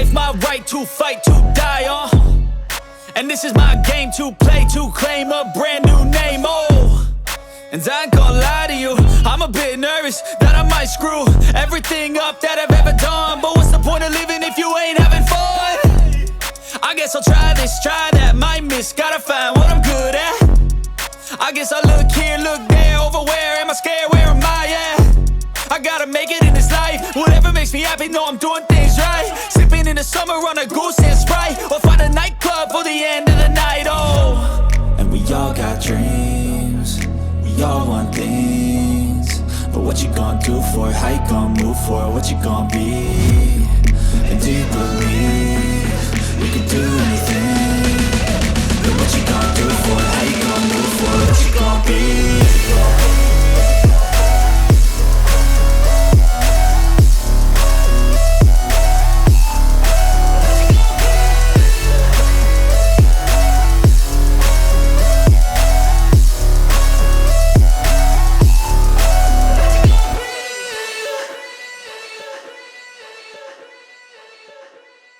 It's my right to fight, to die on. And this is my game to play, to claim a brand new name, oh. And I ain't gonna lie to you, I'm a bit nervous that I might screw everything up that I've ever done. But what's the point of living if you ain't having fun? I guess I'll try this, try that, might miss, gotta find what I'm good at. I guess I look here, look there, over where am I scared, where am I at? I gotta make it in this life, whatever makes me happy, know I'm doing things right. Sipping in the summer on a goose and Sprite, or find a nightclub for the end of the night, oh. And we all got dreams, we all want things, but what you gonna do for it, how you gonna move for it, what you gonna be? And do you believe you can do anything?